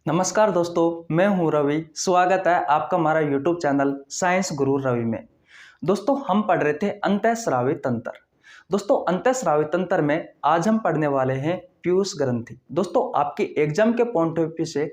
नमस्कार दोस्तों, मैं हूं रवि। स्वागत है आपका हमारा यूट्यूब चैनल साइंस गुरु रवि में। दोस्तों, हम पढ़ रहे थे अंतःस्रावी तंत्र। दोस्तों, अंतःस्रावी तंत्र में आज हम पढ़ने वाले हैं पीयूष ग्रंथि। दोस्तों, आपके एग्जाम के पॉइंट ऑफ व्यू से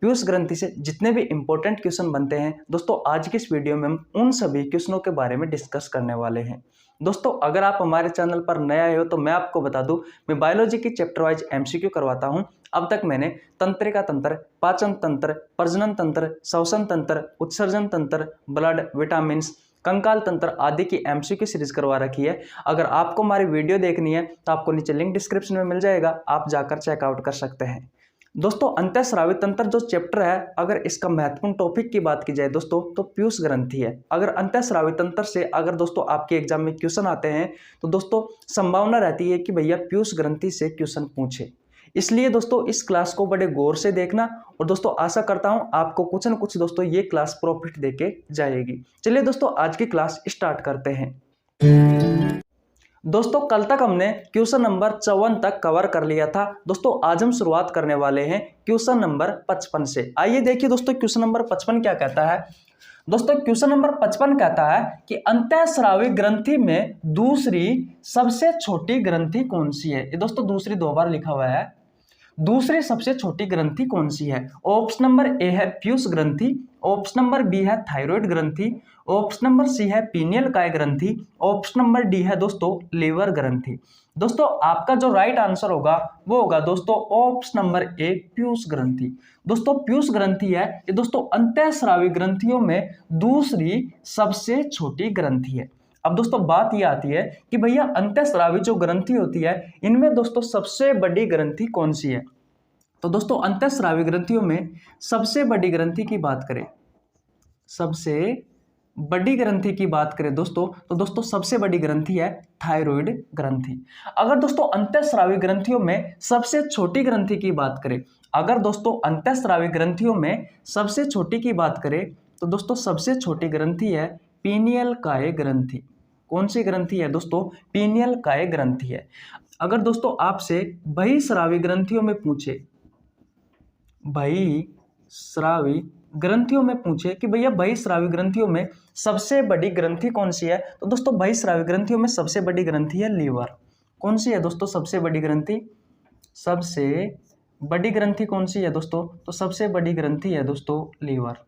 पीयूष ग्रंथि से जितने भी इंपॉर्टेंट क्वेश्चन बनते हैं, दोस्तों आज की इस वीडियो में हम उन सभी क्वेश्चनों के बारे में डिस्कस करने वाले हैं। दोस्तों, अगर आप हमारे चैनल पर नए आए हो तो मैं आपको बता दूं, मैं बायोलॉजी की चैप्टर वाइज एमसीक्यू करवाता हूं। अब तक मैंने तंत्रिका तंत्र, पाचन तंत्र, प्रजनन तंत्र, श्वसन तंत्र, उत्सर्जन तंत्र, ब्लड, विटामिन्स, कंकाल तंत्र आदि की एमसीक्यू सीरीज करवा रखी है। अगर आपको हमारी वीडियो देखनी है तो आपको नीचे लिंक डिस्क्रिप्शन में मिल जाएगा, आप जाकर चेकआउट कर सकते हैं। दोस्तों, अंतःस्रावी तंत्र जो चैप्टर है, अगर इसका महत्वपूर्ण टॉपिक की बात की जाए दोस्तों तो पीयूष ग्रंथि है। अगर अंतःस्रावी तंत्र से अगर दोस्तों आपके एग्जाम में क्वेश्चन आते हैं तो दोस्तों संभावना रहती है कि भैया पीयूष ग्रंथि से क्वेश्चन पूछे। इसलिए दोस्तों इस क्लास को बड़े गौर से देखना और दोस्तों आशा करता हूं आपको कुछ न कुछ दोस्तों ये क्लास प्रॉफिट देके जाएगी। चलिए दोस्तों आज की क्लास स्टार्ट करते हैं। दोस्तों, कल तक हमने क्वेश्चन नंबर 54 तक कवर कर लिया था। दोस्तों आज हम शुरुआत करने वाले हैं क्वेश्चन नंबर 55 से। आइए देखिए दोस्तों क्वेश्चन नंबर 55 क्या कहता है। दोस्तों क्वेश्चन नंबर 55 कहता है कि अंतःस्रावी ग्रंथि में दूसरी सबसे छोटी ग्रंथि कौन सी है। ये दोस्तों दूसरी दो बार लिखा हुआ है। दूसरी सबसे छोटी ग्रंथि कौन सी है। ऑप्शन नंबर ए है पीयूष ग्रंथि, ऑप्शन नंबर बी है थायराइड ग्रंथि, ऑप्शन नंबर सी है पीनियल काय ग्रंथि, ऑप्शन नंबर डी है दोस्तों लीवर ग्रंथि। दोस्तों आपका जो राइट आंसर होगा वो होगा दोस्तों ऑप्शन नंबर ए पीयूष ग्रंथि। दोस्तों पीयूष ग्रंथि है ये दोस्तों अंतःस्रावी ग्रंथियों में दूसरी सबसे छोटी ग्रंथि है। अब दोस्तों बात यह आती है कि भैया अंतःस्रावी जो ग्रंथि होती है इनमें दोस्तों सबसे बड़ी ग्रंथि कौन सी है। तो दोस्तों अंतःस्रावी ग्रंथियों में सबसे बड़ी ग्रंथि की बात करें, सबसे बड़ी ग्रंथि की बात करें दोस्तों तो दोस्तों सबसे बड़ी ग्रंथि है थायराइड ग्रंथि। अगर दोस्तों अंतःस्रावी ग्रंथियों में सबसे छोटी ग्रंथि की बात करें, अगर दोस्तों अंतःस्रावी ग्रंथियों में सबसे छोटी की बात करें तो दोस्तों सबसे छोटी ग्रंथि है पीनियल काय ग्रंथि। कौन सी ग्रंथि है दोस्तों, पीनियल काय ग्रंथि है। अगर दोस्तों आपसे बहिस्रावी ग्रंथियों में पूछे, बहिस्रावी ग्रंथियों में पूछे कि भैया बहिस्रावी ग्रंथियों में सबसे बड़ी ग्रंथि कौन सी है, तो दोस्तों बहिस्रावी ग्रंथियों में सबसे बड़ी ग्रंथि है लीवर। कौन सी है दोस्तों सबसे बड़ी ग्रंथि, सबसे बड़ी ग्रंथि कौन सी है दोस्तों, तो सबसे बड़ी ग्रंथि है दोस्तों लीवर।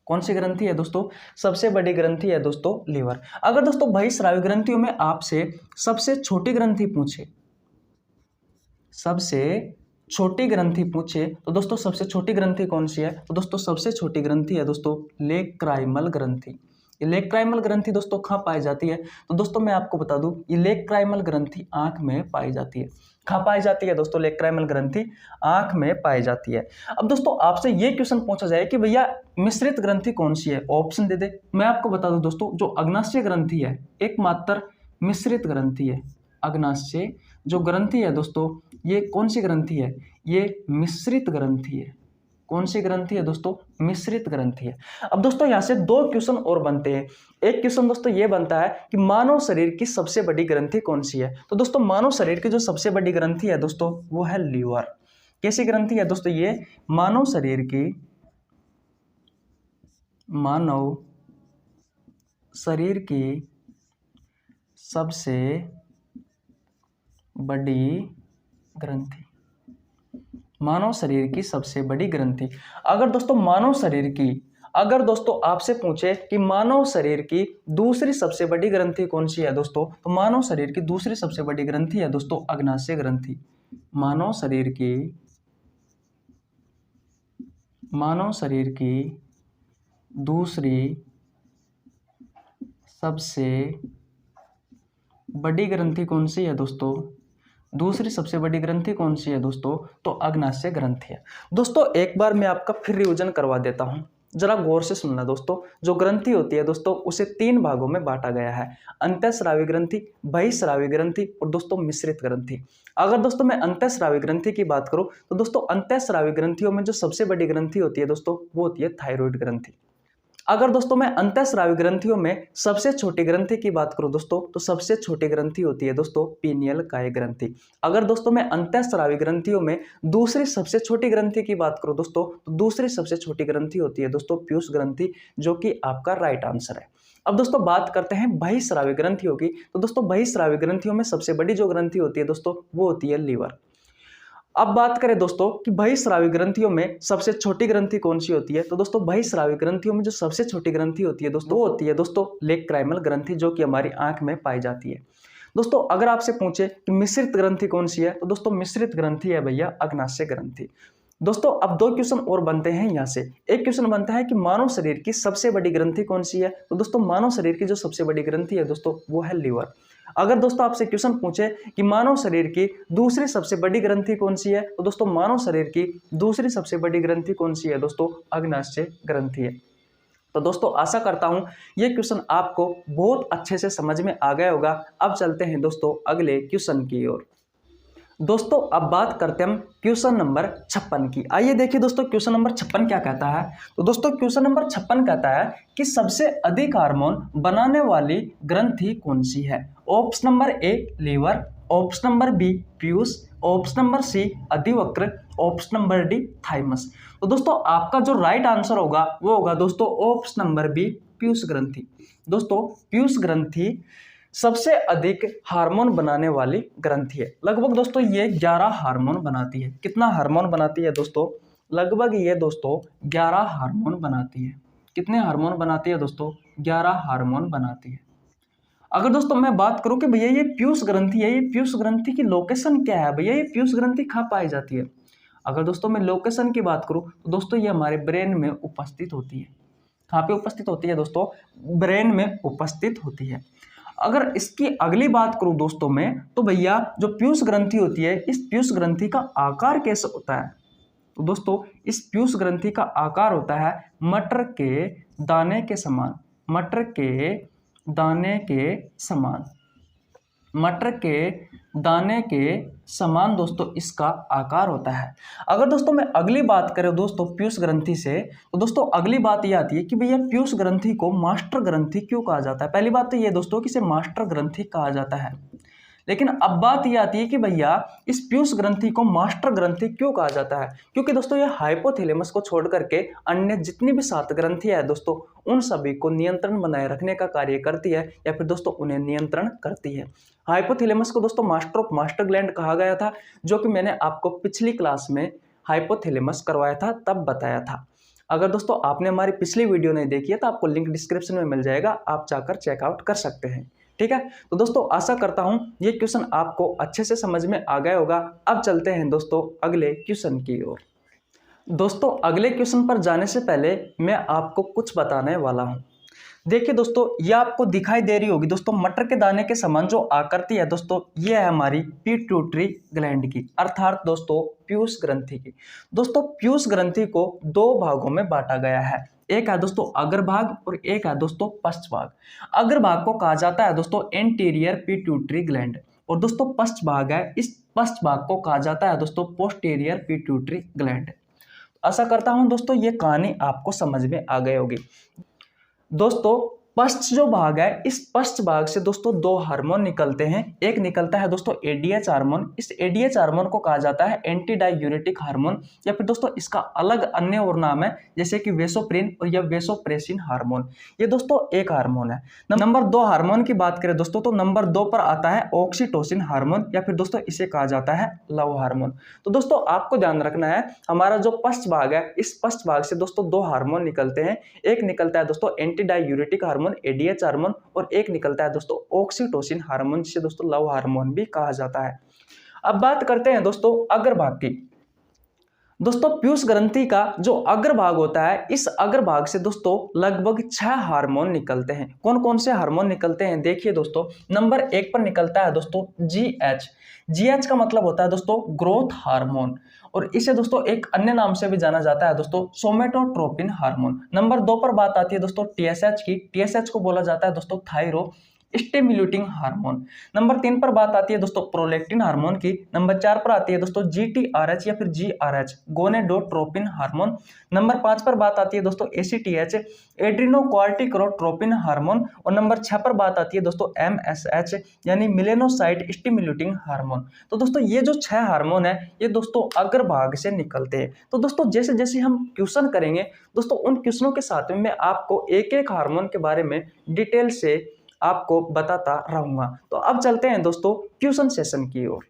कौन सी ग्रंथि है दोस्तों, सबसे बड़ी ग्रंथि है दोस्तों लीवर। अगर दोस्तों बहिस्रावी ग्रंथियों में आपसे सबसे छोटी ग्रंथि पूछे, सबसे छोटी ग्रंथि पूछे तो दोस्तों सबसे छोटी ग्रंथि कौन सी है, तो दोस्तों सबसे छोटी ग्रंथि है दोस्तों लेक्राइमल ग्रंथि। ये लेक्राइमल ग्रंथि दोस्तों कहाँ पाई जाती है, तो दोस्तों मैं आपको बता दूं ये लेक्राइमल ग्रंथि आंख में पाई जाती है। कहाँ पाई जाती है दोस्तों, लेक्राइमल ग्रंथि आंख में पाई जाती है। अब दोस्तों आपसे ये क्वेश्चन पूछा जाए कि भैया मिश्रित ग्रंथि कौन सी है, ऑप्शन दे दे। मैं आपको बता दूं दोस्तों जो अग्नाशय ग्रंथि है एकमात्र मिश्रित ग्रंथि है। अग्नाशय जो ग्रंथि है दोस्तों ये कौन सी ग्रंथि है, ये मिश्रित ग्रंथि है। कौन सी ग्रंथि है दोस्तों, मिश्रित ग्रंथि है। अब दोस्तों यहां से दो क्वेश्चन और बनते हैं। एक क्वेश्चन दोस्तों ये बनता है कि मानव शरीर की सबसे बड़ी ग्रंथि कौन सी है। तो दोस्तों मानव शरीर की जो सबसे बड़ी ग्रंथि है दोस्तों वो है लीवर। कैसी ग्रंथि है दोस्तों, ये मानव शरीर की, मानव शरीर की सबसे बड़ी ग्रंथि, मानव शरीर की सबसे बड़ी ग्रंथि। अगर दोस्तों मानव शरीर की, अगर दोस्तों आपसे पूछे कि मानव शरीर की दूसरी सबसे बड़ी ग्रंथि कौन सी है दोस्तों, तो मानव शरीर की दूसरी सबसे बड़ी ग्रंथि है दोस्तों अग्नाशय ग्रंथि। मानव शरीर की, मानव शरीर की दूसरी सबसे बड़ी ग्रंथि कौन सी है दोस्तों, दूसरी सबसे बड़ी ग्रंथि कौन सी है दोस्तों, तो अग्नाशय ग्रंथि है। दोस्तों एक बार मैं आपका फिर रिवीजन करवा देता हूं, जरा गौर से सुनना दोस्तों। जो ग्रंथि होती है दोस्तों उसे तीन भागों में बांटा गया है, अंतःस्रावी ग्रंथि, बहिस्रावी ग्रंथि और दोस्तों मिश्रित ग्रंथि। अगर दोस्तों मैं अंतःस्रावी ग्रंथि की बात करूं तो दोस्तों अंतःस्रावी ग्रंथियों में जो सबसे बड़ी ग्रंथि होती है दोस्तों वो होती है थायराइड ग्रंथि। अगर दोस्तों मैं अंतःस्रावी ग्रंथियों में सबसे छोटी ग्रंथि की बात करूं दोस्तों, तो सबसे छोटी ग्रंथि होती है दोस्तों पीनियल काय ग्रंथि। अगर दोस्तों मैं अंतःस्रावी ग्रंथियों में दूसरी सबसे छोटी ग्रंथि की बात करूं दोस्तों, तो दूसरी सबसे छोटी ग्रंथि होती है दोस्तों पीयूष ग्रंथि, जो कि आपका राइट आंसर है। अब दोस्तों बात करते हैं बहिस्रावी ग्रंथियों की। तो दोस्तों बहिस्रावी ग्रंथियों में सबसे बड़ी जो ग्रंथि होती है दोस्तों, वो होती है लीवर। अब बात करें दोस्तों कि बहिस्रावी ग्रंथियों में सबसे छोटी ग्रंथि कौन सी होती है, तो दोस्तों बहिस्रावी ग्रंथियों में जो सबसे छोटी ग्रंथि होती है दोस्तों, वो होती है दोस्तों लेक्राइमल ग्रंथि, जो कि हमारी आंख में पाई जाती है। दोस्तों अगर आपसे पूछे कि मिश्रित ग्रंथि कौन सी है, तो दोस्तों मिश्रित ग्रंथि है भैया अग्नाशय ग्रंथि। दोस्तों अब दो क्वेश्चन और बनते हैं यहाँ से। एक क्वेश्चन बनता है कि मानव शरीर की सबसे बड़ी ग्रंथि कौन सी है, तो दोस्तों मानव शरीर की जो सबसे बड़ी ग्रंथि है दोस्तों, वो है लीवर। अगर दोस्तों आपसे क्वेश्चन पूछे कि मानव शरीर की दूसरी सबसे बड़ी ग्रंथि कौन सी है, तो दोस्तों मानव शरीर की दूसरी सबसे बड़ी ग्रंथि कौन सी है दोस्तों, अग्नाशय ग्रंथि है। तो दोस्तों आशा करता हूं ये क्वेश्चन आपको बहुत अच्छे से समझ में आ गया होगा। अब चलते हैं दोस्तों अगले क्वेश्चन की ओर। दोस्तों अब बात करते हैं हम क्वेश्चन नंबर 56 की। आइए देखिए दोस्तों क्वेश्चन नंबर 56 क्या कहता है। तो दोस्तों क्वेश्चन नंबर 56 कहता है कि सबसे अधिक हार्मोन बनाने वाली ग्रंथि कौन सी है। Option number A liver, option number B पीयूष, ऑप्शन नंबर सी अधिवक्र, ऑप्शन नंबर डी थाइमस। तो दोस्तों आपका जो राइट आंसर होगा वो होगा दोस्तों ऑप्शन नंबर बी पीयूष ग्रंथि। दोस्तों पीयूष ग्रंथि सबसे अधिक हार्मोन बनाने वाली ग्रंथि है। लगभग दोस्तों ये 11 हार्मोन बनाती है। कितना हार्मोन बनाती है दोस्तों, लगभग ये दोस्तों 11 हार्मोन बनाती है। कितने हार्मोन बनाती है दोस्तों, 11 हार्मोन बनाती है। अगर दोस्तों मैं बात करूं कि भैया ये पीयूष ग्रंथि है, ये पीयूष ग्रंथि की लोकेशन क्या है, भैया ये पीयूष ग्रंथि कहाँ पाई जाती है। अगर दोस्तों मैं लोकेशन की बात करूं तो दोस्तों ये हमारे ब्रेन में उपस्थित होती है। कहाँ पे उपस्थित होती है दोस्तों, ब्रेन में उपस्थित होती है। अगर इसकी अगली बात करूं दोस्तों में, तो भैया जो पीयूष ग्रंथि होती है, इस पीयूष ग्रंथि का आकार कैसे होता है। तो दोस्तों इस पीयूष ग्रंथि का आकार होता है मटर के दाने के समान। मटर के दाने के समान, मटर के दाने के समान दोस्तों इसका आकार होता है। अगर दोस्तों मैं अगली बात करें दोस्तों पीयूष ग्रंथि से, तो दोस्तों अगली बात ये आती है कि भैया पीयूष ग्रंथि को मास्टर ग्रंथि क्यों कहा जाता है। पहली बात तो ये दोस्तों कि इसे मास्टर ग्रंथि कहा जाता है। लेकिन अब बात ये आती है कि भैया इस पीयूष ग्रंथि को मास्टर ग्रंथि क्यों कहा जाता है, क्योंकि दोस्तों ये हाइपोथैलेमस को छोड़ करके अन्य जितनी भी 7 ग्रंथियां है दोस्तों, उन सभी को नियंत्रण बनाए रखने का कार्य करती है, या फिर दोस्तों उन्हें नियंत्रण करती है। हाइपोथैलेमस को दोस्तों मास्टर ऑफ मास्टर ग्लैंड कहा गया था, जो कि मैंने आपको पिछली क्लास में हाइपोथैलेमस करवाया था तब बताया था। अगर दोस्तों आपने हमारी पिछली वीडियो नहीं देखी है तो आपको लिंक डिस्क्रिप्शन में मिल जाएगा, आप जाकर चेकआउट कर सकते हैं। ठीक है, तो दोस्तों आशा करता हूं ये क्वेश्चन आपको अच्छे से समझ में आ गया होगा। अब चलते हैं दोस्तों अगले क्वेश्चन की ओर। दोस्तों अगले क्वेश्चन पर जाने से पहले मैं आपको कुछ बताने वाला हूं। देखिए दोस्तों ये आपको दिखाई दे रही होगी दोस्तों मटर के दाने के समान जो आकृति है दोस्तों, ये है हमारी पिट्यूटरी ग्लैंड की, अर्थात दोस्तों पीयूष ग्रंथि की। दोस्तों पीयूष ग्रंथि को 2 भागों में बांटा गया है। एक है दोस्तों अग्रभाग और एक है दोस्तों पश्च भाग। अग्रभाग को कहा जाता है दोस्तों एंटीरियर पिट्यूटरी ग्लैंड, और दोस्तों पश्च भाग है, इस पश्च भाग को कहा जाता है दोस्तों पोस्टीरियर पिट्यूटरी ग्लैंड। आशा करता हूं दोस्तों ये कहानी आपको समझ में आ गई होगी। दोस्तों पश्च जो भाग है, इस पश्च भाग से दोस्तों 2 हार्मोन निकलते हैं। एक निकलता है दोस्तों एडीएच हार्मोन। इस एडीएच हार्मोन को कहा जाता है एंटी डायूरेटिक हार्मोन, या फिर दोस्तों इसका अलग अन्य और नाम है जैसे कि वेसोप्रिन और या वेसोप्रेसिन हार्मोन। ये दोस्तों एक हार्मोन है। नंबर 2 हार्मोन की बात करें दोस्तों, तो नंबर 2 पर आता है ऑक्सीटोसिन हार्मोन, या फिर दोस्तों इसे कहा जाता है लव हार्मोन। तो दोस्तों आपको ध्यान रखना है, हमारा जो पश्च भाग है, इस पश्च भाग से दोस्तों 2 हार्मोन निकलते हैं। एक निकलता है दोस्तों anti diuretic hormone ADH hormone, और एक निकलता है दोस्तों ऑक्सीटोसिन हार्मोन, जिसे दोस्तों लव हार्मोन भी कहा जाता है। अब बात करते हैं दोस्तों अग्रभाग की। दोस्तों पीयूष ग्रंथि का जो अग्रभाग होता है, इस अग्रभाग से दोस्तों लगभग 6 हार्मोन निकलते हैं। कौन कौन से हार्मोन निकलते हैं देखिए दोस्तों, नंबर 1 पर निकलता है दोस्तों जीएच। जीएच का मतलब होता है दोस्तों ग्रोथ हार्मोन, और इसे दोस्तों एक अन्य नाम से भी जाना जाता है दोस्तों सोमेटोट्रोपिन हार्मोन। नंबर 2 पर बात आती है दोस्तों टीएसएच की। टीएसएच को बोला जाता है दोस्तों थायरो स्टिम्युलेटिंग हार्मोन। नंबर 3 पर बात आती है दोस्तों प्रोलैक्टिन हार्मोन की। नंबर 4 पर आती है दोस्तों GTRH या फिर GRH गोनेडोट्रोपिन हार्मोन। नंबर 5 पर बात आती है दोस्तों ACTH एड्रिनोकॉर्टिकोट्रोपिन हार्मोन। और नंबर 6 पर बात आती है दोस्तों MSH यानी मेलेनोसाइट स्टिम्युलेटिंग हार्मोन। तो दोस्तों ये जो 6 हार्मोन है ये दोस्तों अग्रभाग से निकलते हैं। तो दोस्तों जैसे जैसे हम क्वेश्चन करेंगे दोस्तों उन क्वेश्चनों के साथ में मैं आपको एक एक हार्मोन के बारे में डिटेल से आपको बताता रहूंगा। तो अब चलते हैं दोस्तों क्वेश्चन सेशन की ओर।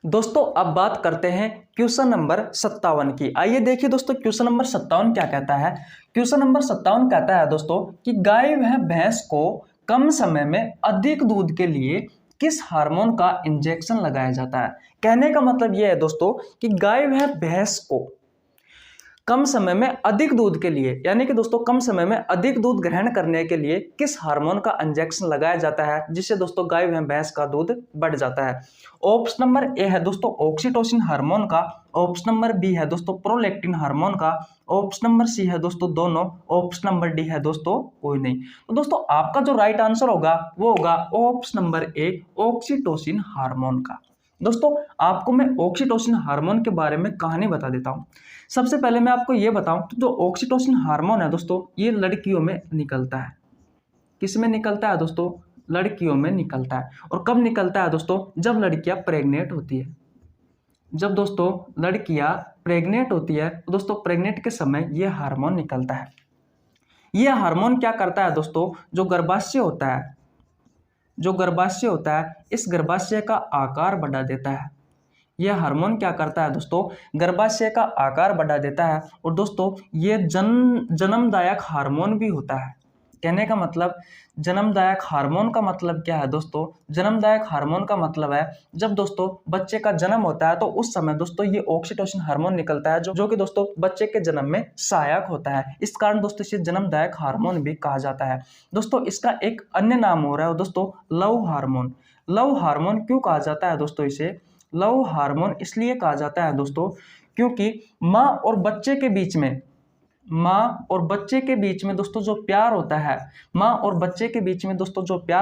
दोस्तों अब बात करते हैं क्वेश्चन नंबर 57 की। आइए देखिए दोस्तों क्वेश्चन नंबर 57 क्या कहता है। क्वेश्चन नंबर 57 कहता है दोस्तों कि गाय व भैंस को कम समय में अधिक दूध के लिए किस हार्मोन का इंजेक्शन लगाया जाता है। कहने का मतलब यह है दोस्तों कि गाय व भैंस को कम समय में अधिक दूध के लिए यानी कि दोस्तों कम समय में अधिक दूध ग्रहण करने के लिए किस हार्मोन का इंजेक्शन लगाया जाता है जिससे दोस्तों गाय व भैंस का दूध बढ़ जाता है। ऑप्शन नंबर ए है दोस्तों ऑक्सीटोसिन हार्मोन का। ऑप्शन नंबर बी है दोस्तों प्रोलैक्टिन हार्मोन का। ऑप्शन नंबर सी है दोस्तों दोनों। ऑप्शन नंबर डी है दोस्तों कोई नहीं। तो दोस्तों आपका जो राइट आंसर होगा वो होगा option number A oxytocin hormone का। दोस्तों आपको मैं ऑक्सीटोसिन हार्मोन के बारे में कहानी बता देता हूं। सबसे पहले मैं आपको ये बताऊं तो जो ऑक्सीटोसिन हार्मोन है दोस्तों ये लड़कियों में निकलता है। किस में निकलता है दोस्तों? लड़कियों में निकलता है। और कब निकलता है दोस्तों? जब लड़कियां प्रेग्नेंट होती है। जब दोस्तों लड़कियां प्रेग्नेंट होती है तो दोस्तों प्रेग्नेंट के समय ये हार्मोन निकलता है। ये हार्मोन क्या करता है दोस्तों? जो गर्भाशय होता है इस गर्भाशय का आकार बढ़ा देता है। यह हार्मोन क्या करता है दोस्तों? गर्भाशय का आकार बढ़ा देता है। और दोस्तों ये जन्मदायक हार्मोन भी होता है। कहने का मतलब जन्मदायक हार्मोन का मतलब क्या है दोस्तों? जन्मदायक हार्मोन का मतलब है जब दोस्तों बच्चे का जन्म होता है तो उस समय दोस्तों ये ऑक्सीटोसिन हार्मोन निकलता है जो कि दोस्तों बच्चे के जन्म में सहायक होता है। इस कारण दोस्तों इसे जन्मदायक हार्मोन भी कहा जाता है। दोस्तों इसका एक अन्य नाम हो रहा है दोस्तों लव हार्मोन। लव हार्मोन क्यों कहा जाता है दोस्तों? इसे लव हार्मोन इसलिए कहा जाता है दोस्तों क्योंकि माँ और बच्चे के बीच में दोस्तों जो प्यार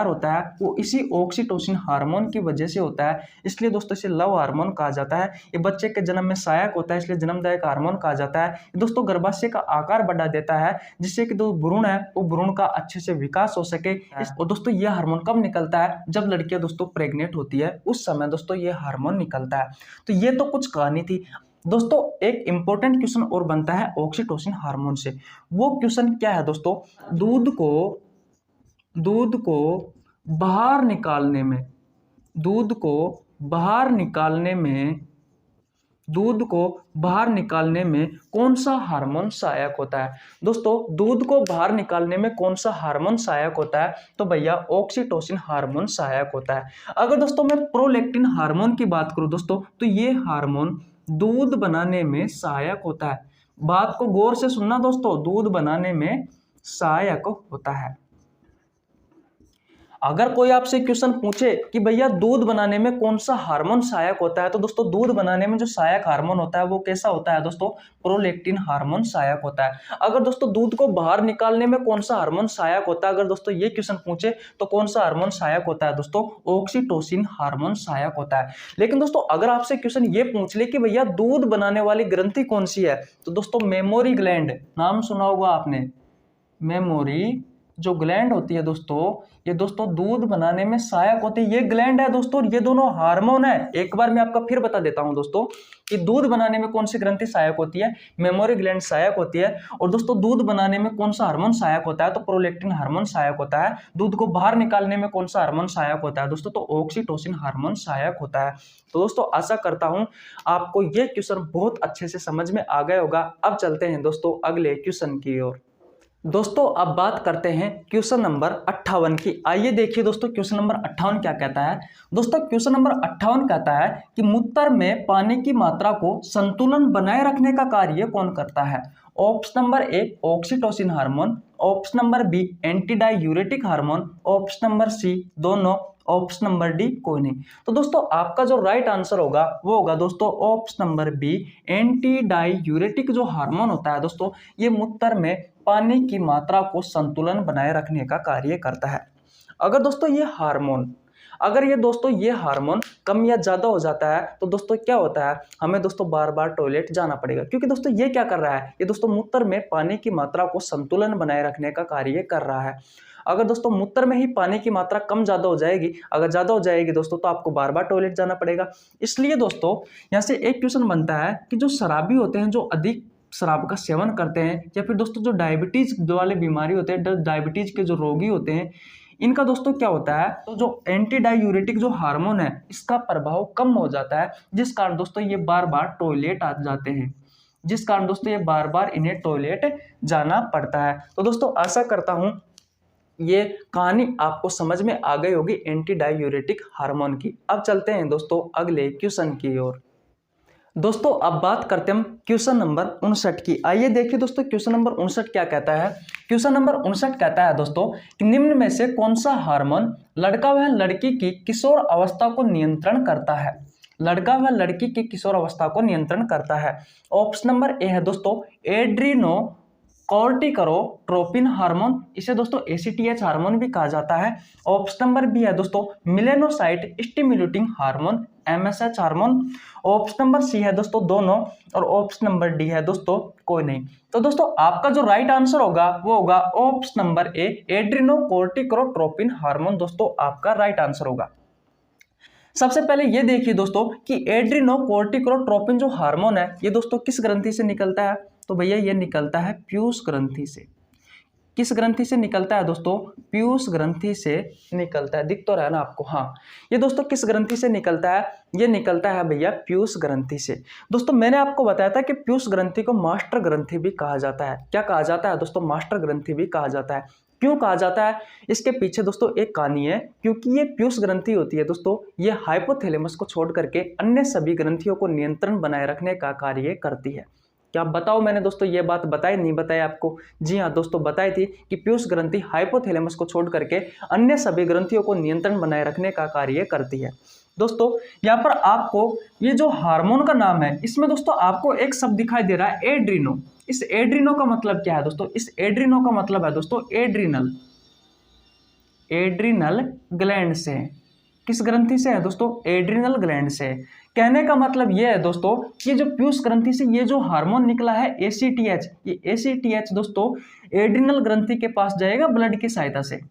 होता है वो इसी ऑक्सीटोसिन हार्मोन की वजह से होता है। इसलिए दोस्तों इसे लव हार्मोन कहा जाता है। ये बच्चे के जन्म में सहायक होता है इसलिए जन्मदायक हार्मोन कहा जाता है। दोस्तों गर्भाशय का आकार बढ़ा देता है जिससे कि जो भ्रूण है वो भ्रूण का अच्छे से विकास हो सके। और दोस्तों यह हार्मोन कब निकलता है? जब लड़कियां दोस्तों प्रेग्नेंट होती है उस समय दोस्तों ये हार्मोन निकलता है। तो ये तो कुछ कहानी थी दोस्तों। एक इंपॉर्टेंट क्वेश्चन और बनता है ऑक्सीटोसिन हार्मोन से। वो क्वेश्चन क्या है दोस्तों? दूध को बाहर निकालने में कौन सा हार्मोन सहायक होता है? दोस्तों दूध को बाहर निकालने में कौन सा हार्मोन सहायक होता है? तो भैया ऑक्सीटोसिन हार्मोन सहायक होता है। अगर दोस्तों मैं प्रोलैक्टिन हार्मोन की बात करूं दोस्तों तो ये हार्मोन दूध बनाने में सहायक होता है। बात को गौर से सुनना दोस्तों, दूध बनाने में सहायक होता है। अगर कोई आपसे क्वेश्चन पूछे कि भैया दूध बनाने में कौन सा हार्मोन सहायक होता है तो दोस्तों दूध बनाने में जो सहायक हार्मोन होता है वो कैसा होता है दोस्तों? प्रोलैक्टिन हार्मोन सहायक होता है। अगर दोस्तों दूध को बाहर निकालने में कौन सा हार्मोन सहायक होता है, अगर दोस्तों ये क्वेश्चन पूछे तो कौन सा हार्मोन सहायक होता है दोस्तों? ऑक्सीटोसिन हार्मोन सहायक होता है। लेकिन दोस्तों अगर आपसे क्वेश्चन ये पूछ ले कि भैया दूध बनाने वाली ग्रंथि कौन सी है तो दोस्तों मेमोरी ग्लैंड, नाम सुना होगा आपने। मेमोरी जो ग्लैंड होती है दोस्तों ये दोस्तों दूध बनाने में सहायक होती है। ये ग्लैंड है दोस्तों, ये दोनों हार्मोन है। एक बार मैं आपका फिर बता देता हूं दोस्तों कि दूध बनाने में कौन सी ग्रंथि सहायक होती है? मेमोरी ग्लैंड सहायक होती है। और दोस्तों दूध बनाने में कौन सा हार्मोन सहायक होता है? तो प्रोलैक्टिन हार्मोन सहायक होता है। दूध को बाहर निकालने में कौन सा हार्मोन सहायक होता है दोस्तों? तो ऑक्सीटोसिन हार्मोन सहायक होता है। तो दोस्तों आशा करता हूं आपको ये क्वेश्चन बहुत अच्छे से समझ में आ गया होगा। अब चलते हैं दोस्तों अगले क्वेश्चन की ओर। दोस्तों अब बात करते हैं क्वेश्चन नंबर 58 की। आइए देखिए दोस्तों क्वेश्चन नंबर 58 क्या कहता है। दोस्तों क्वेश्चन नंबर 58 कहता है कि मूत्र में पानी की मात्रा को संतुलन बनाए रखने का कार्य कौन करता है? Option number A oxytocin hormone, option number B anti diuretic hormone, option number C दोनों, ऑप्शन नंबर डी कोई नहीं। तो दोस्तों आपका जो राइट आंसर होगा वो होगा दोस्तों option number B anti diuretic जो हार्मोन होता है दोस्तों ये मूत्र में पानी की मात्रा को संतुलन बनाए रखने का कार्य करता है। अगर दोस्तों ये हार्मोन कम या ज़्यादा हो जाता है तो दोस्तों क्या होता है, हमें दोस्तों बार बार टॉयलेट जाना पड़ेगा, क्योंकि दोस्तों ये क्या कर रहा है, ये दोस्तों मूत्र में पानी की मात्रा को संतुलन बनाए रखने का कार्य कर रहा है। अगर दोस्तों मूत्र में ही पानी की मात्रा कम ज़्यादा हो जाएगी, अगर ज़्यादा हो जाएगी दोस्तों, तो आपको बार बार टॉयलेट जाना पड़ेगा। इसलिए दोस्तों यहाँ से एक क्वेश्चन बनता है कि जो शराबी होते हैं, जो अधिक शराब का सेवन करते हैं, या फिर दोस्तों जो डायबिटीज वाले बीमारी होते हैं, डायबिटीज के जो रोगी होते हैं, इनका दोस्तों क्या होता है, तो जो एंटी डायूरेटिक जो हार्मोन है इसका प्रभाव कम हो जाता है, जिस कारण दोस्तों ये बार बार टॉयलेट आ जाते हैं, जिस कारण दोस्तों ये बार बार इन्हें टॉयलेट जाना पड़ता है। तो दोस्तों आशा करता हूं ये कहानी आपको समझ में आ गई होगी एंटी डायूरेटिक हार्मोन की। अब चलते हैं दोस्तों अगले क्वेश्चन की ओर। दोस्तों अब बात करते हैं हम क्वेश्चन नंबर 59 की। आइए देखिए दोस्तों क्वेश्चन नंबर 59 क्या कहता है। क्वेश्चन नंबर 59 कहता है दोस्तों कि निम्न में से कौन सा हार्मोन लड़का व लड़की की किशोर अवस्था को नियंत्रण करता है। लड़का व लड़की की किशोर अवस्था को नियंत्रण करता है। ऑप्शन नंबर ए है दोस्तों एड्रीनो कॉर्टिकोट्रोपिन हार्मोन, इसे दोस्तों एसीटीएच हार्मोन भी कहा जाता है। ऑप्शन नंबर बी है दोस्तों melanocyte stimulating hormone, MSH hormone. Option number C है दोस्तों दोनों, और ऑप्शन नंबर डी है दोस्तों कोई नहीं। तो दोस्तों आपका जो राइट आंसर होगा वो होगा ऑप्शन नंबर ए एड्रीनोकोर्टिकोट्रोपिन हार्मोन, दोस्तों आपका राइट आंसर होगा। सबसे पहले ये देखिए दोस्तों कि एड्रीनोकोर्टिकोट्रोपिन जो हार्मोन है ये दोस्तों किस ग्रंथि से निकलता है, तो भैया ये निकलता है पीयूष ग्रंथि से। किस ग्रंथि से निकलता है दोस्तों, पीयूष ग्रंथि से निकलता है। दिख तो रहा है ना आपको, हाँ ये दोस्तों किस ग्रंथि से निकलता है, ये निकलता है भैया पीयूष ग्रंथि से। दोस्तों मैंने आपको बताया था कि पीयूष ग्रंथि को मास्टर ग्रंथि भी कहा जाता है। क्या कहा जाता है दोस्तों, मास्टर ग्रंथि भी कहा जाता है। क्यों कहा जाता है, इसके पीछे दोस्तों एक कहानी है, क्योंकि ये पीयूष ग्रंथि होती है दोस्तों, ये हाइपोथैलेमस को छोड़ करके अन्य सभी ग्रंथियों को नियंत्रण बनाए रखने का कार्य करती है। क्या बताओ मैंने दोस्तों ये बात बताई नहीं बताई आपको, जी हाँ दोस्तों बताई थी कि पीयूष ग्रंथि हाइपोथैलेमस को छोड़ करके अन्य सभी ग्रंथियों को नियंत्रण बनाए रखने का कार्य करती है। दोस्तों यहाँ पर आपको ये जो हार्मोन का नाम है इसमें दोस्तों आपको एक शब्द दिखाई दे रहा है एड्रीनो। इस एड्रीनो का मतलब क्या है दोस्तों, इस एड्रीनो का मतलब है दोस्तों एड्रीनल, एड्रीनल ग्लैंड से। किस ग्रंथि से है दोस्तों, एड्रीनल ग्लैंड से। कहने का मतलब यह है दोस्तों कि जो पीयूष ग्रंथि से ये जो हार्मोन निकला है एसीटीएच, ये एसीटीएच दोस्तों एड्रीनल ग्रंथि के पास जाएगा ब्लड की सहायता से।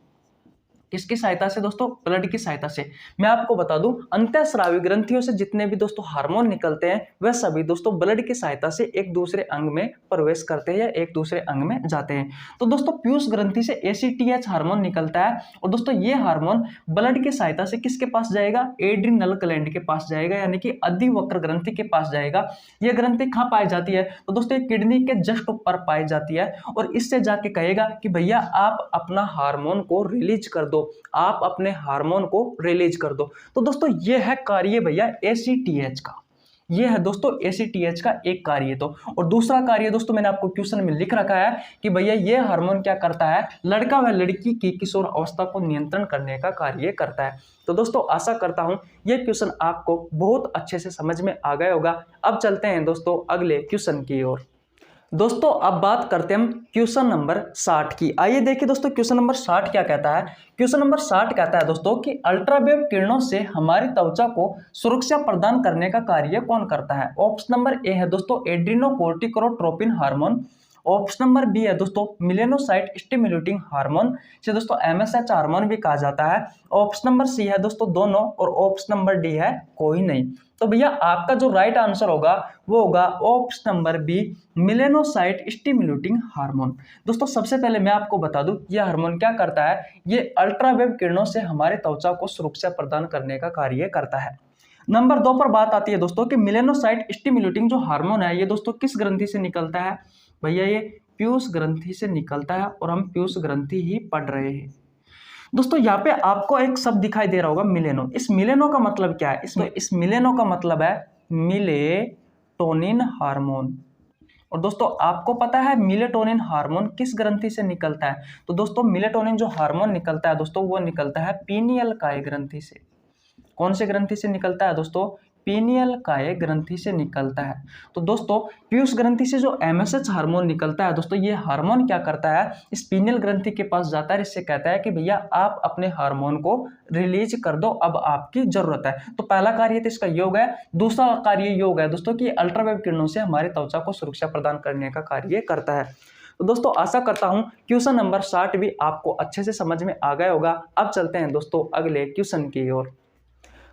किसकी सहायता से दोस्तों, ब्लड की सहायता से। मैं आपको बता दूं अंतःस्रावी ग्रंथियों से जितने भी दोस्तों हार्मोन निकलते हैं वह सभी दोस्तों ब्लड की सहायता से एक दूसरे अंग में प्रवेश करते हैं या एक दूसरे अंग में जाते हैं। तो दोस्तों पीयूष ग्रंथि से एसीटीएच हार्मोन निकलता है और दोस्तों ये हार्मोन ब्लड की सहायता से किसके पास जाएगा, एड्रीनल ग्लैंड के पास जाएगा, यानी कि अधिवक्र ग्रंथि के पास जाएगा। यह ग्रंथि कहाँ पाई जाती है, तो दोस्तों ये किडनी के जस्ट ऊपर पाई जाती है और इससे जाके कहेगा कि भैया आप अपना हार्मोन को रिलीज कर दो, आप अपने हार्मोन को रिलीज कर दो। तो दोस्तों ये है कार्य भैया एसीटीएच का, ये है दोस्तों एसीटीएच का एक कार्य। तो और दूसरा कार्य दोस्तों मैंने आपको क्वेश्चन में लिख रखा है कि भैया ये हार्मोन क्या करता है, लड़का व लड़की की किशोर अवस्था को नियंत्रण करने का कार्य करता है। तो दोस्तों आशा करता हूं ये क्वेश्चन आपको बहुत अच्छे से समझ में आ गया होगा। अब चलते हैं दोस्तों अगले क्वेश्चन की ओर। दोस्तों अब बात करते हैं हम क्वेश्चन नंबर 60 की। आइए देखिए दोस्तों क्वेश्चन नंबर 60 क्या कहता है। क्वेश्चन नंबर 60 कहता है दोस्तों कि अल्ट्रावेव किरणों से हमारी त्वचा को सुरक्षा प्रदान करने का कार्य कौन करता है। ऑप्शन नंबर ए है दोस्तों एड्रीनोकोर्टिकोट्रोपिन हार्मोन। ऑप्शन नंबर बी है दोस्तों मिलेनोसाइट स्टिम्युलेटिंग हार्मोन, इसे दोस्तों एमएसएच हार्मोन भी कहा जाता है। ऑप्शन नंबर सी है दोस्तों दोनों, और ऑप्शन नंबर डी है कोई नहीं। तो भैया आपका जो राइट आंसर होगा वो होगा option number B melanocyte stimulating hormone. दोस्तों सबसे पहले मैं आपको बता दूं ये हार्मोन क्या करता है, ये अल्ट्रावेव किरणों से हमारे त्वचा को सुरक्षा प्रदान करने का कार्य करता है। नंबर 2 पर बात आती है दोस्तों कि मिलेनोसाइट स्टिम्युलेटिंग जो हार्मोन है ये दोस्तों किस ग्रंथि से निकलता है, भैया ये पीयूष ग्रंथि से निकलता है और हम पीयूष ग्रंथि ही पढ़ रहे हैं। दोस्तों यहाँ पे आपको एक शब्द दिखाई दे रहा होगा मिलेनो। इस मिलेनो का मतलब क्या है, इस मिलेनो का मतलब है मिलेटोनिन हार्मोन। और दोस्तों आपको पता है मिलेटोनिन हार्मोन किस ग्रंथि से निकलता है, तो दोस्तों मिलेटोनिन जो हार्मोन निकलता है दोस्तों वो निकलता है पीनियल काय ग्रंथि से। कौन से ग्रंथि से निकलता है दोस्तों, पीनियल काय ग्रंथि से निकलता है। तो दोस्तों पीयूष ग्रंथि से जो एमएसएच हार्मोन निकलता है दोस्तों, ये हार्मोन क्या करता है, इस पीनियल ग्रंथि के पास जाता है, इससे कहता है कि भैया आप अपने हार्मोन को रिलीज कर दो, अब आपकी जरूरत है। तो पहला कार्य तो इसका योग है। दूसरा कार्य योग है दोस्तों कि अल्ट्रावायलेट किरणों से हमारी त्वचा को सुरक्षा प्रदान करने का कार्य करता है। तो दोस्तों आशा करता हूं क्वेश्चन नंबर 60 भी आपको अच्छे से समझ में आ गया होगा। अब चलते हैं दोस्तों अगले क्वेश्चन की ओर।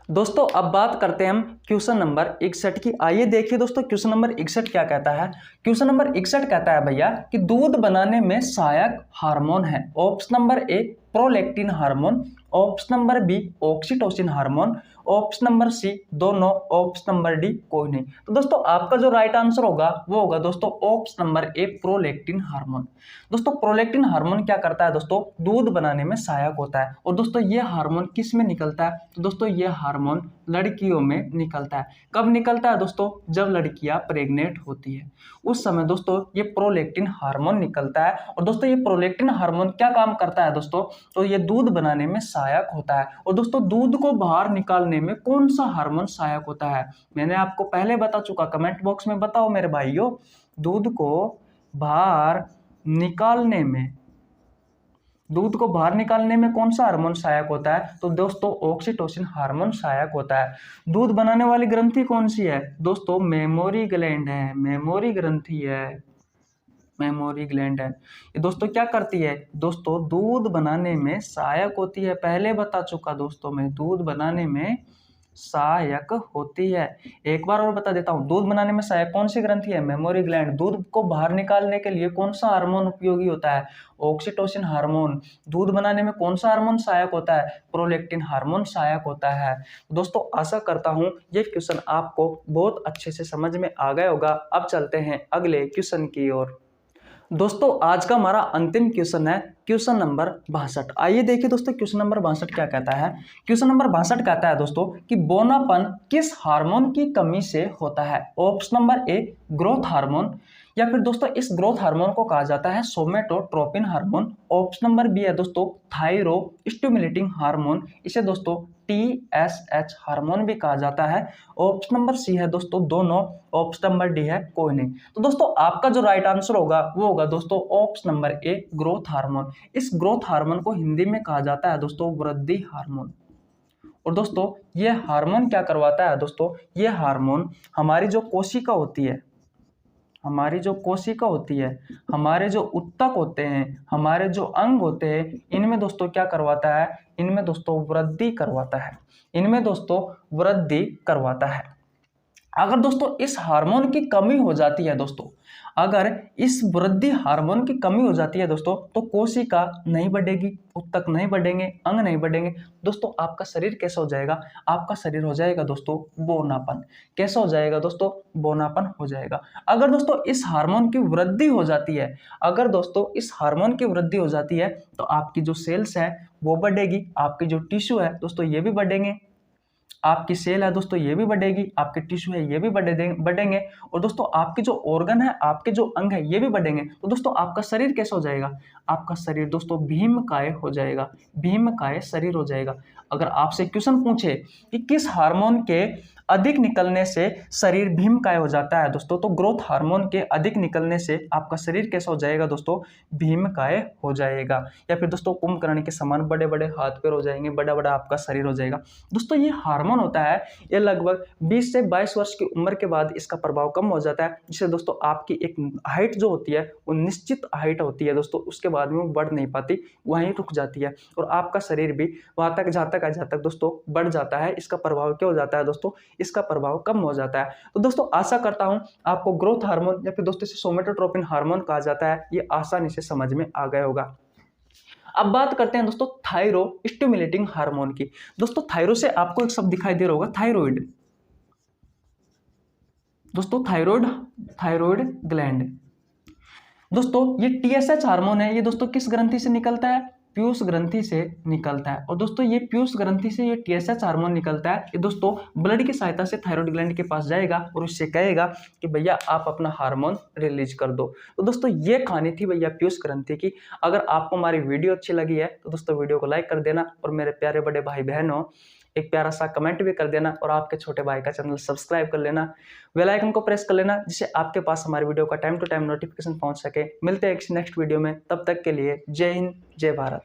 दोस्तों अब बात करते हैं हम क्वेश्चन नंबर 61 की। आइए देखिए दोस्तों क्वेश्चन नंबर 61 क्या कहता है। क्वेश्चन नंबर 61 कहता है भैया कि दूध बनाने में सहायक हार्मोन है। Option number A prolactin hormone, option number B oxytocin hormone, option number C दोनों, ऑप्शन नंबर डी कोई नहीं। तो दोस्तों आपका जो राइट आंसर होगा वो होगा दोस्तों option number A prolactin hormone. दोस्तों प्रोलैक्टिन हार्मोन क्या करता है दोस्तों, दूध बनाने में सहायक होता है। और दोस्तों ये हार्मोन किस में निकलता है, तो दोस्तों ये हार्मोन लड़कियों में निकलता है। कब निकलता है दोस्तों, जब लड़कियां प्रेग्नेंट होती है उस समय दोस्तों ये प्रोलैक्टिन हार्मोन निकलता है। और दोस्तों ये प्रोलैक्टिन हार्मोन क्या काम करता है दोस्तों, तो ये दूध बनाने में सहायक होता है। और दोस्तों दूध को बाहर निकालने में कौन सा हार्मोन सहायक होता है, मैंने आपको पहले बता चुका, कमेंट बॉक्स में बताओ मेरे भाइयों। दूध को बाहर निकालने में, दूध को बाहर निकालने में कौन सा हार्मोन सहायक होता है, तो दोस्तों ऑक्सीटोसिन हार्मोन सहायक होता है। दूध बनाने वाली ग्रंथि कौन सी है दोस्तों, मेमोरी ग्लैंड है, मेमोरी ग्रंथि है, मेमोरी ग्लैंड है। ये दोस्तों क्या करती है दोस्तों, दूध बनाने में सहायक होती है। पहले बता चुका दोस्तों मैं, दूध बनाने में सहायक होती है। एक बार और बता देता हूं, दूध बनाने में सहायक कौन सी ग्रंथि है, मेमोरी ग्लैंड। दूध को बाहर निकालने के लिए कौन सा हार्मोन उपयोगी होता है, ऑक्सीटोसिन हार्मोन। दूध बनाने में कौन सा हार्मोन सहायक होता है, प्रोलैक्टिन हार्मोन सहायक होता है। दोस्तों आशा करता हूं ये क्वेश्चन आपको बहुत अच्छे से समझ में आ गया होगा। अब चलते हैं अगले क्वेश्चन की ओर। दोस्तों आज का हमारा अंतिम क्वेश्चन है क्वेश्चन नंबर 62। आइए देखिए दोस्तों क्वेश्चन नंबर 62 क्या कहता है। क्वेश्चन नंबर 62 कहता है दोस्तों कि बौनापन किस हार्मोन की कमी से होता है। Option number a growth hormone, या फिर दोस्तों इस ग्रोथ हार्मोन को कहा जाता है somatotropin hormone. Option number B है दोस्तों थायरो स्टिमुलेटिंग हार्मोन, इसे दोस्तों TSH हार्मोन भी कहा जाता है। ऑप्शन नंबर सी है दोस्तों दोनों, ऑप्शन नंबर डी है कोई नहीं। तो दोस्तों आपका जो राइट आंसर होगा वो होगा दोस्तों option number a growth hormone. इस ग्रोथ हार्मोन को हिंदी में कहा जाता है दोस्तों वृद्धि हार्मोन। और दोस्तों ये हार्मोन क्या करवाता है दोस्तों, ये हार्मोन हमारी जो कोशिका होती है, हमारी जो कोशिका होती है, हमारे जो उत्तक होते हैं, हमारे जो अंग होते हैं, इनमें दोस्तों क्या करवाता है, इनमें दोस्तों वृद्धि करवाता है, इनमें दोस्तों वृद्धि करवाता है। अगर दोस्तों इस हार्मोन की कमी हो जाती है दोस्तों, अगर इस वृद्धि हार्मोन की कमी हो जाती है दोस्तों, तो कोशिका नहीं बढ़ेगी, उत्तक नहीं बढ़ेंगे, अंग नहीं बढ़ेंगे। दोस्तों आपका शरीर कैसा हो जाएगा, आपका शरीर हो जाएगा दोस्तों बौनापन। कैसा हो जाएगा दोस्तों, बौनापन हो जाएगा। अगर दोस्तों इस हार्मोन की वृद्धि हो जाती है, अगर दोस्तों इस हार्मोन की वृद्धि हो जाती है तो आपकी जो सेल्स है वो बढ़ेगी, आपकी जो टिश्यू है दोस्तों ये भी बढ़ेंगे, आपकी सेल है दोस्तों ये भी बढ़ेगी, आपके टिश्यू है ये भी बढ़ेंगे। और दोस्तों आपके जो ऑर्गन है, आपके जो अंग है ये भी बढ़ेंगे। तो दोस्तों आपका शरीर कैसा हो जाएगा, आपका शरीर दोस्तों भीमकाय हो जाएगा, भीमकाय शरीर हो जाएगा। अगर आपसे क्वेश्चन पूछे कि किस हार्मोन के अधिक निकलने से शरीर भीमकाय हो जाता है दोस्तों, तो ग्रोथ हार्मोन के अधिक निकलने से आपका शरीर कैसा हो जाएगा दोस्तों, भीमकाय हो जाएगा। या फिर दोस्तों कुंभकर्ण के समान बड़े बड़े हाथ पैर हो जाएंगे, बड़ा बड़ा आपका शरीर हो जाएगा। दोस्तों ये हार्मोन होता है, ये लगभग 20 से 22 वर्ष की उम्र के बाद इसका प्रभाव कम हो जाता है, जिससे दोस्तों आपकी एक हाइट जो होती है वो निश्चित हाइट होती है दोस्तों, उसके बाद में वो बढ़ नहीं पाती, वहीं रुक जाती है। और आपका शरीर भी वहां तक जहां तक दोस्तों बढ़ जाता है। इसका प्रभाव क्या हो जाता है दोस्तों, इसका प्रभाव कम हो जाता है। तो दोस्तों आशा करता हूं आपको ग्रोथ हार्मोन या फिर दोस्तों इसे सोमेटोट्रोपिन हार्मोन कहा जाता है, ये आसानी से समझ में आ गया होगा। अब बात करते हैं दोस्तों थायरो स्टिमुलेटिंग हार्मोन की। दोस्तों थायरो से आपको एक शब्द दिखाई दे रहा होगा, थायराइड। दोस्तों थायराइड ग्लैंड। दोस्तों ये TSH हार्मोन है, ये दोस्तों किस ग्रंथि से निकलता है, पीयूष ग्रंथि से निकलता है। और दोस्तों ये पीयूष ग्रंथि से ये TSH हार्मोन निकलता है, ये दोस्तों ब्लड की सहायता से थायराइड ग्लैंड के पास जाएगा और उससे कहेगा कि भैया आप अपना हार्मोन रिलीज कर दो। तो दोस्तों ये कहानी थी भैया पीयूष ग्रंथि की। अगर आपको हमारी वीडियो अच्छी लगी है तो दोस्तों वीडियो को लाइक कर देना। और मेरे प्यारे बड़े भाई बहनों, एक प्यारा सा कमेंट भी कर देना और आपके छोटे भाई का चैनल सब्सक्राइब कर लेना, बेल आइकन को प्रेस कर लेना, जिससे आपके पास हमारी वीडियो का टाइम टू टाइम नोटिफिकेशन पहुंच सके। मिलते हैं नेक्स्ट वीडियो में, तब तक के लिए जय हिंद, जय भारत।